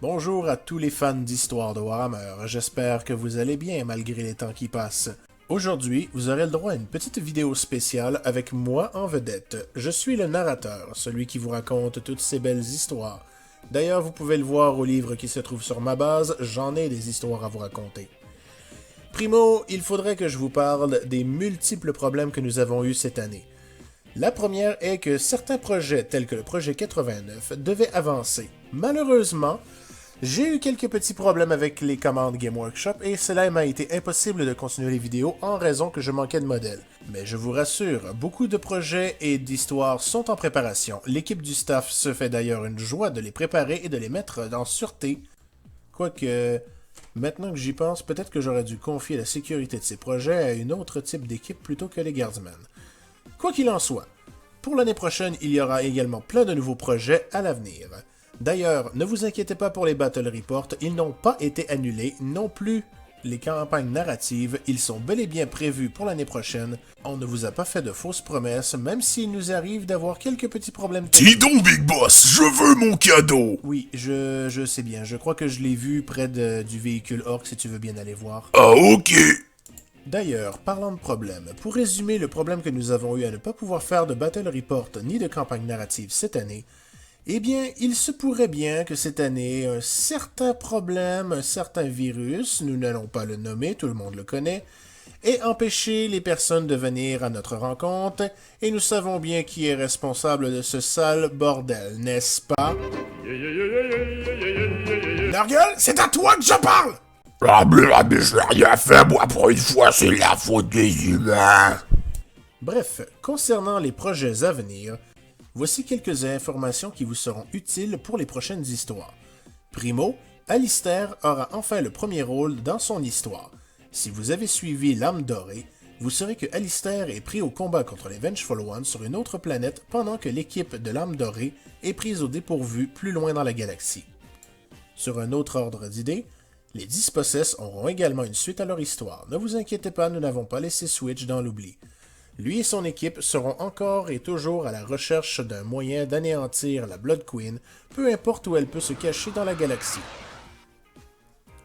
Bonjour à tous les fans d'histoire de Warhammer, j'espère que vous allez bien malgré les temps qui passent. Aujourd'hui, vous aurez le droit à une petite vidéo spéciale avec moi en vedette. Je suis le narrateur, celui qui vous raconte toutes ces belles histoires. D'ailleurs, vous pouvez le voir au livre qui se trouve sur ma base, j'en ai des histoires à vous raconter. Primo, il faudrait que je vous parle des multiples problèmes que nous avons eus cette année. La première est que certains projets, tels que le projet 89, devaient avancer. Malheureusement, j'ai eu quelques petits problèmes avec les commandes Game Workshop et cela m'a été impossible de continuer les vidéos en raison que je manquais de modèles. Mais je vous rassure, beaucoup de projets et d'histoires sont en préparation. L'équipe du staff se fait d'ailleurs une joie de les préparer et de les mettre en sûreté. Quoique, maintenant que j'y pense, peut-être que j'aurais dû confier la sécurité de ces projets à une autre type d'équipe plutôt que les Guardsmen. Quoi qu'il en soit, pour l'année prochaine, il y aura également plein de nouveaux projets à l'avenir. D'ailleurs, ne vous inquiétez pas pour les Battle Reports, ils n'ont pas été annulés, non plus les campagnes narratives, ils sont bel et bien prévus pour l'année prochaine. On ne vous a pas fait de fausses promesses, même s'il nous arrive d'avoir quelques petits problèmes Dis donc, Big Boss, je veux mon cadeau! Oui, je sais bien, je crois que je l'ai vu près du véhicule Orc si tu veux bien aller voir. Ah, ok! D'ailleurs, parlant de problèmes, pour résumer le problème que nous avons eu à ne pas pouvoir faire de Battle Report ni de campagne narrative cette année, eh bien, il se pourrait bien que cette année, un certain problème, un certain virus, nous n'allons pas le nommer, tout le monde le connaît, ait empêché les personnes de venir à notre rencontre, et nous savons bien qui est responsable de ce sale bordel, n'est-ce pas? Nargueule, c'est à toi que je parle! Ah, mais je n'ai rien fait, moi, pour une fois, c'est la faute des humains! Bref, concernant les projets à venir, voici quelques informations qui vous seront utiles pour les prochaines histoires. Primo, Alistair aura enfin le premier rôle dans son histoire. Si vous avez suivi l'Âme Dorée, vous saurez que Alistair est pris au combat contre les Vengeful Ones sur une autre planète pendant que l'équipe de l'Âme Dorée est prise au dépourvu plus loin dans la galaxie. Sur un autre ordre d'idées, les Dispossess auront également une suite à leur histoire. Ne vous inquiétez pas, nous n'avons pas laissé Switch dans l'oubli. Lui et son équipe seront encore et toujours à la recherche d'un moyen d'anéantir la Blood Queen, peu importe où elle peut se cacher dans la galaxie.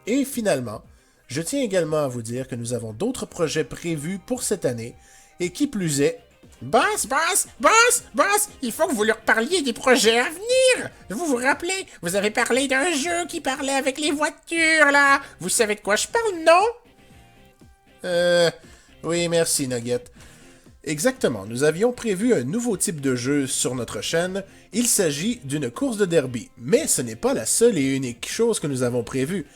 Et finalement, je tiens également à vous dire que nous avons d'autres projets prévus pour cette année, et qui plus est... Boss, il faut que vous leur parliez des projets à venir. Vous vous rappelez, vous avez parlé d'un jeu qui parlait avec les voitures, là. Vous savez de quoi je parle, non? Oui, merci, Nugget. Exactement, nous avions prévu un nouveau type de jeu sur notre chaîne. Il s'agit d'une course de derby, mais ce n'est pas la seule et unique chose que nous avons prévue.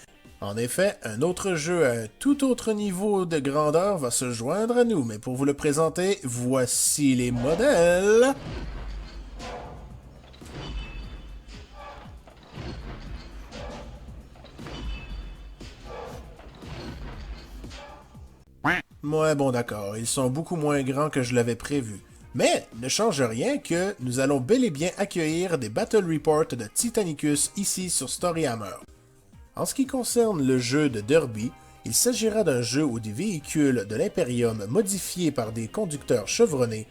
En effet, un autre jeu à un tout autre niveau de grandeur va se joindre à nous, mais pour vous le présenter, voici les modèles. Ouais, bon d'accord, ils sont beaucoup moins grands que je l'avais prévu. Mais ne change rien que nous allons bel et bien accueillir des Battle Reports de Titanicus ici sur Storyhammer. En ce qui concerne le jeu de Derby, il s'agira d'un jeu où des véhicules de l'Imperium modifiés par des conducteurs chevronnés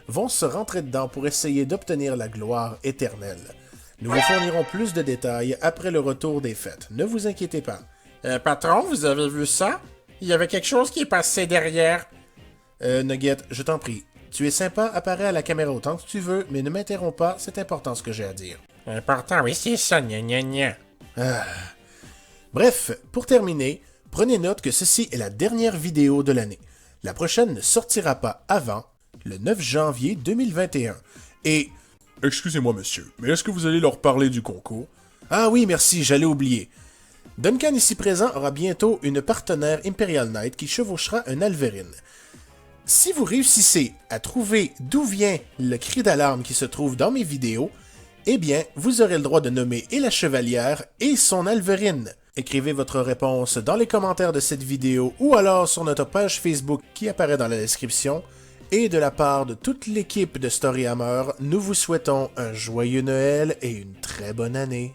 vont se rentrer dedans pour essayer d'obtenir la gloire éternelle. Nous vous fournirons plus de détails après le retour des fêtes, ne vous inquiétez pas. Patron, vous avez vu ça? Il y avait quelque chose qui est passé derrière. Nugget, je t'en prie. Tu es sympa, apparais à la caméra autant que tu veux, mais ne m'interromps pas, c'est important ce que j'ai à dire. Important, oui, c'est ça, gna gna gna. Bref, pour terminer, prenez note que ceci est la dernière vidéo de l'année. La prochaine ne sortira pas avant le 9 janvier 2021. Et... Excusez-moi, monsieur, mais est-ce que vous allez leur parler du concours? Ah oui, merci, j'allais oublier. Duncan ici présent aura bientôt une partenaire Imperial Knight qui chevauchera un Alverine. Si vous réussissez à trouver d'où vient le cri d'alarme qui se trouve dans mes vidéos, eh bien, vous aurez le droit de nommer et la chevalière et son Alverine. Écrivez votre réponse dans les commentaires de cette vidéo ou alors sur notre page Facebook qui apparaît dans la description. Et de la part de toute l'équipe de Storyhammer, nous vous souhaitons un joyeux Noël et une très bonne année.